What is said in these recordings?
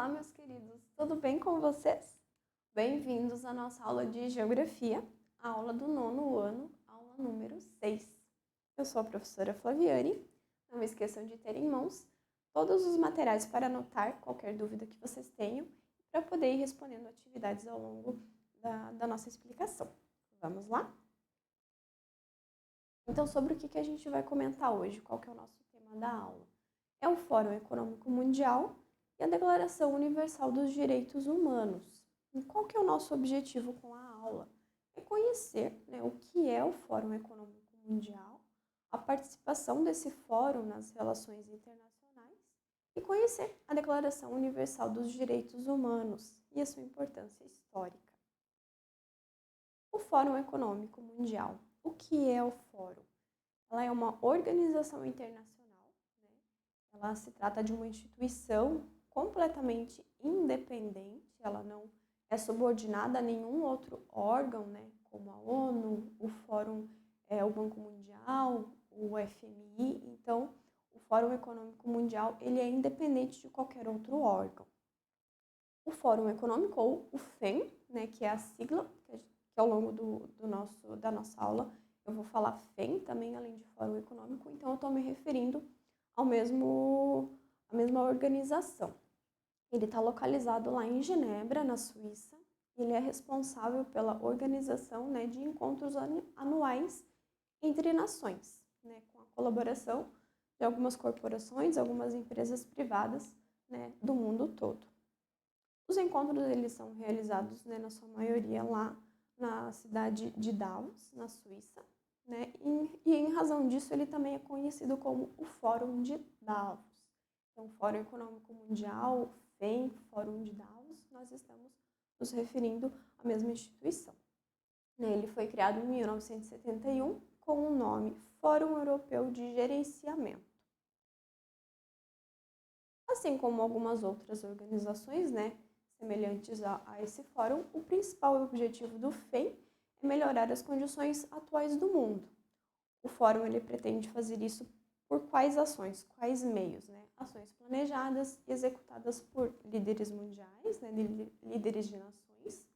Olá, meus queridos, tudo bem com vocês? Bem-vindos à nossa aula de Geografia, a aula do nono ano, aula número 6. Eu sou a professora Flaviane. Não esqueçam de ter em mãos todos os materiais para anotar qualquer dúvida que vocês tenham para poder ir respondendo atividades ao longo da nossa explicação. Vamos lá? Então, sobre o que a gente vai comentar hoje? Qual que é o nosso tema da aula? É o Fórum Econômico Mundial e a Declaração Universal dos Direitos Humanos. E qual que é o nosso objetivo com a aula? É conhecer, o que é o Fórum Econômico Mundial, a participação desse fórum nas relações internacionais e conhecer a Declaração Universal dos Direitos Humanos e a sua importância histórica. O Fórum Econômico Mundial. O que é o Fórum? Ela é uma organização internacional, Ela se trata de uma instituição completamente independente, ela não é subordinada a nenhum outro órgão, como a ONU, o Fórum, o Banco Mundial, o FMI. Então, o Fórum Econômico Mundial ele é independente de qualquer outro órgão. O Fórum Econômico, ou o FEM, que é a sigla, que ao longo da nossa aula eu vou falar FEM também, além de Fórum Econômico, então eu estou me referindo à mesma organização. Ele está localizado lá em Genebra, na Suíça. Ele é responsável pela organização de encontros anuais entre nações, com a colaboração de algumas corporações, algumas empresas privadas do mundo todo. Os encontros eles são realizados, na sua maioria, lá na cidade de Davos, na Suíça, e em razão disso ele também é conhecido como o Fórum de Davos. Então, Fórum Econômico Mundial, FEM, Fórum de Davos, nós estamos nos referindo à mesma instituição. Ele foi criado em 1971 com o nome Fórum Europeu de Gerenciamento. Assim como algumas outras organizações, semelhantes a esse fórum, o principal objetivo do FEM é melhorar as condições atuais do mundo. O fórum ele pretende fazer isso por quais ações, quais meios? Ações planejadas e executadas por líderes mundiais, líderes de nações,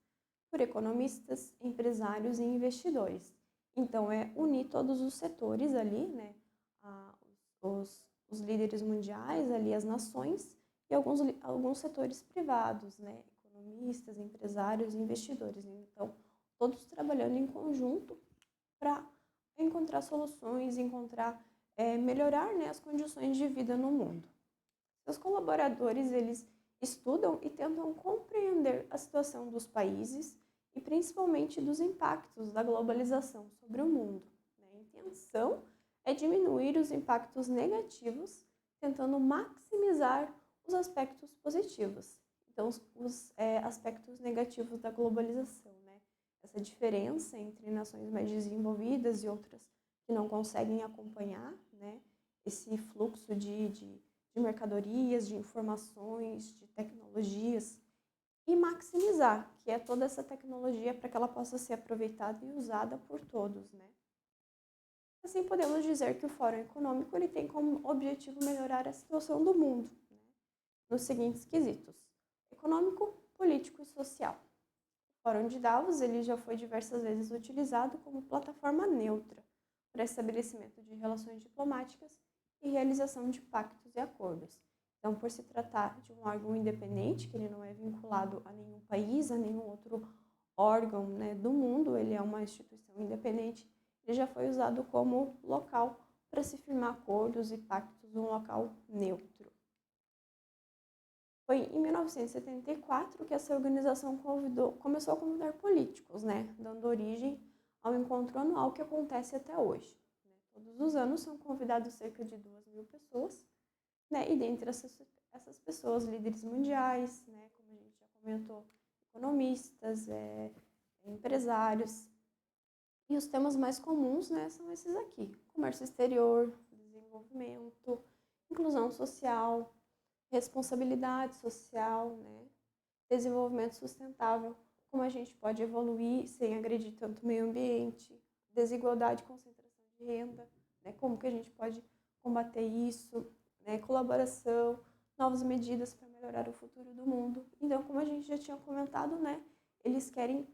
por economistas, empresários e investidores. Então, é unir todos os setores ali, os líderes mundiais, ali as nações, e alguns setores privados, economistas, empresários e investidores. Então, todos trabalhando em conjunto para encontrar soluções, melhorar as condições de vida no mundo. Os colaboradores, eles estudam e tentam compreender a situação dos países e principalmente dos impactos da globalização sobre o mundo. A intenção é diminuir os impactos negativos, tentando maximizar os aspectos positivos. Então, os aspectos negativos da globalização, essa diferença entre nações mais desenvolvidas e outras que não conseguem acompanhar, esse fluxo de mercadorias, de informações, de tecnologias, e maximizar, que é toda essa tecnologia para que ela possa ser aproveitada e usada por todos, Assim, podemos dizer que o Fórum Econômico ele tem como objetivo melhorar a situação do mundo, nos seguintes quesitos: econômico, político e social. O Fórum de Davos ele já foi diversas vezes utilizado como plataforma neutra para estabelecimento de relações diplomáticas e realização de pactos e acordos. Então, por se tratar de um órgão independente, que ele não é vinculado a nenhum país, a nenhum outro órgão do mundo, ele é uma instituição independente, ele já foi usado como local para se firmar acordos e pactos, um local neutro. Foi em 1974 que essa organização começou a convidar políticos, dando origem ao encontro anual que acontece até hoje. Todos os anos são convidados cerca de 2.000 pessoas, e dentre essas pessoas, líderes mundiais, como a gente já comentou, economistas, empresários. E os temas mais comuns, são esses aqui: comércio exterior, desenvolvimento, inclusão social, responsabilidade social, desenvolvimento sustentável, como a gente pode evoluir sem agredir tanto o meio ambiente, desigualdade e concentração de renda, como que a gente pode combater isso, colaboração, novas medidas para melhorar o futuro do mundo. Então, como a gente já tinha comentado, né, eles querem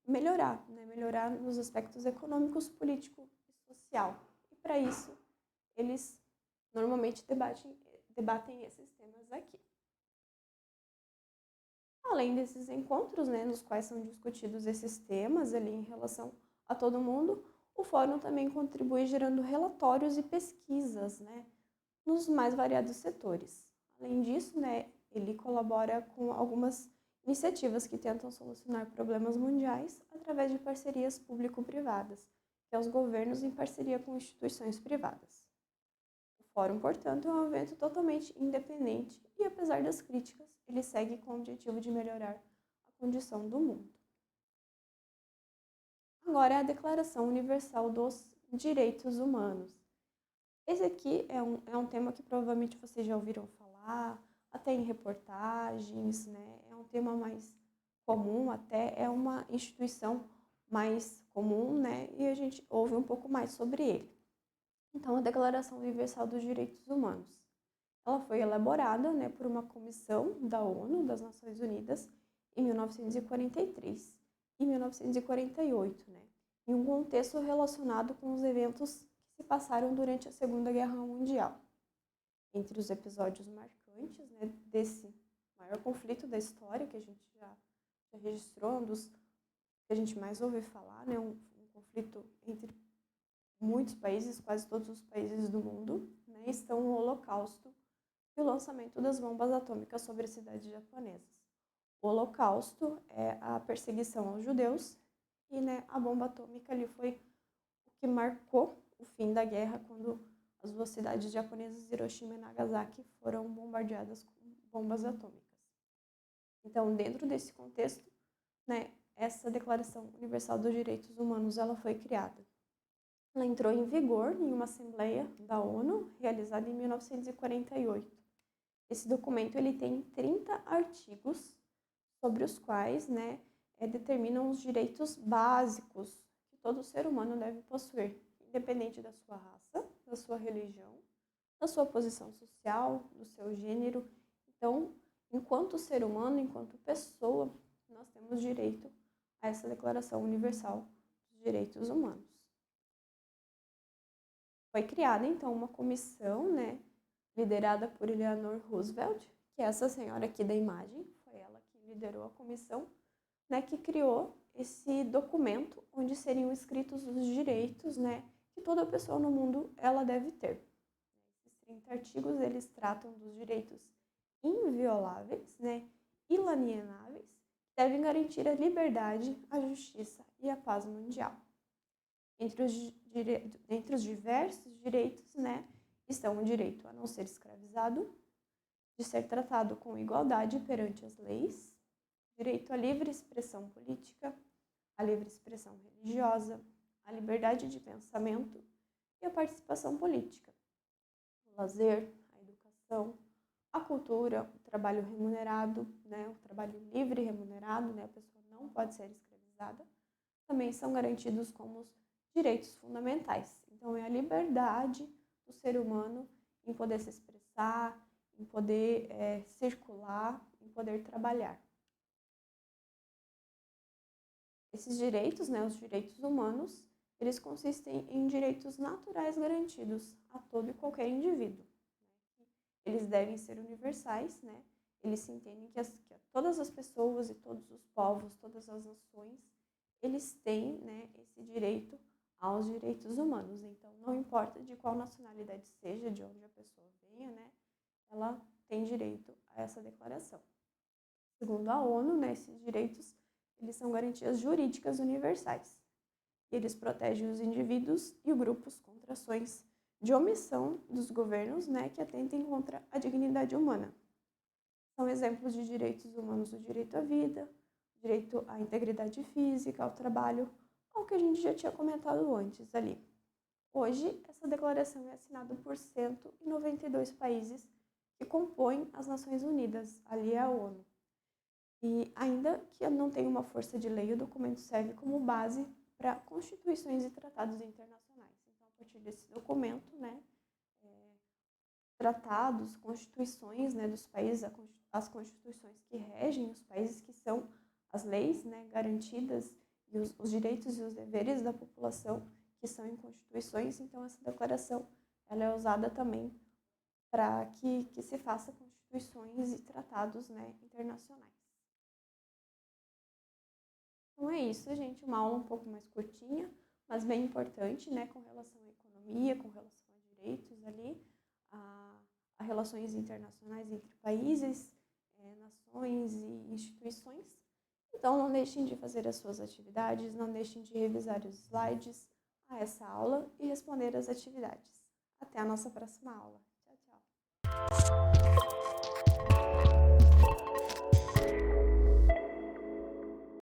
melhorar, né, melhorar nos aspectos econômicos, político e social. E para isso, eles normalmente debatem esses temas aqui. Além desses encontros, né, nos quais são discutidos esses temas ali em relação a todo mundo, o fórum também contribui gerando relatórios e pesquisas, né, nos mais variados setores. Além disso, né, ele colabora com algumas iniciativas que tentam solucionar problemas mundiais através de parcerias público-privadas, que é os governos em parceria com instituições privadas. O fórum, portanto, é um evento totalmente independente e, apesar das críticas, ele segue com o objetivo de melhorar a condição do mundo. Agora é a Declaração Universal dos Direitos Humanos. Esse aqui é um tema que provavelmente vocês já ouviram falar, até em reportagens, né? É um tema mais comum, até é uma instituição mais comum, né? E a gente ouve um pouco mais sobre ele. Então, a Declaração Universal dos Direitos Humanos. Ela foi elaborada, né, por uma comissão da ONU, das Nações Unidas, em 1943 e 1948, né? Em um contexto relacionado com os eventos que se passaram durante a Segunda Guerra Mundial. Entre os episódios marcantes, né, desse maior conflito da história que a gente já registrou, um dos que a gente mais ouve falar, né, um conflito entre muitos países, quase todos os países do mundo, né, estão o Holocausto e o lançamento das bombas atômicas sobre as cidades japonesas. O Holocausto é a perseguição aos judeus e, né, a bomba atômica ali foi o que marcou o fim da guerra, quando as duas cidades japonesas, Hiroshima e Nagasaki, foram bombardeadas com bombas atômicas. Então, dentro desse contexto, né, essa Declaração Universal dos Direitos Humanos ela foi criada. Ela entrou em vigor em uma Assembleia da ONU, realizada em 1948. Esse documento ele tem 30 artigos sobre os quais, né, determinam os direitos básicos que todo ser humano deve possuir, independente da sua raça, da sua religião, da sua posição social, do seu gênero. Então, enquanto ser humano, enquanto pessoa, nós temos direito a essa Declaração Universal dos Direitos Humanos. Foi criada, então, uma comissão, né, liderada por Eleanor Roosevelt, que é essa senhora aqui da imagem, foi ela que liderou a comissão, né, que criou esse documento onde seriam escritos os direitos, né, que toda pessoa no mundo ela deve ter. Esses 30 artigos, eles tratam dos direitos invioláveis, né, inalienáveis, que devem garantir a liberdade, a justiça e a paz mundial. Entre os diversos direitos, né, estão o direito a não ser escravizado, de ser tratado com igualdade perante as leis, direito à livre expressão política, à livre expressão religiosa, à liberdade de pensamento e à participação política, o lazer, a educação, a cultura, o trabalho remunerado, né, o trabalho livre e remunerado, né, a pessoa não pode ser escravizada, também são garantidos como direitos fundamentais. Então, é a liberdade do ser humano em poder se expressar, em poder circular, em poder trabalhar. Esses direitos, né, os direitos humanos, eles consistem em direitos naturais garantidos a todo e qualquer indivíduo. Eles devem ser universais, né? Eles se entendem que todas as pessoas e todos os povos, todas as nações, eles têm, né, esse direito aos direitos humanos. Então, não importa de qual nacionalidade seja, de onde a pessoa venha, né, ela tem direito a essa declaração. Segundo a ONU, né, esses direitos eles são garantias jurídicas universais. E eles protegem os indivíduos e grupos contra ações de omissão dos governos, né, que atentem contra a dignidade humana. São exemplos de direitos humanos o direito à vida, o direito à integridade física, ao trabalho, ao que a gente já tinha comentado antes ali. Hoje, essa declaração é assinada por 192 países que compõem as Nações Unidas, ali é a ONU. E ainda que não tenha uma força de lei, o documento serve como base para constituições e tratados internacionais. Então, a partir desse documento, né, tratados, constituições, né, dos países, as constituições que regem os países, que são as leis, né, garantidas, e os direitos e os deveres da população, que são em constituições. Então, essa declaração ela é usada também para que se faça constituições e tratados, né, internacionais. Então é isso, gente, uma aula um pouco mais curtinha, mas bem importante, né, com relação à economia, com relação a direitos ali, a relações internacionais entre países, nações e instituições. Então não deixem de fazer as suas atividades, não deixem de revisar os slides a essa aula e responder as atividades. Até a nossa próxima aula. Tchau, tchau!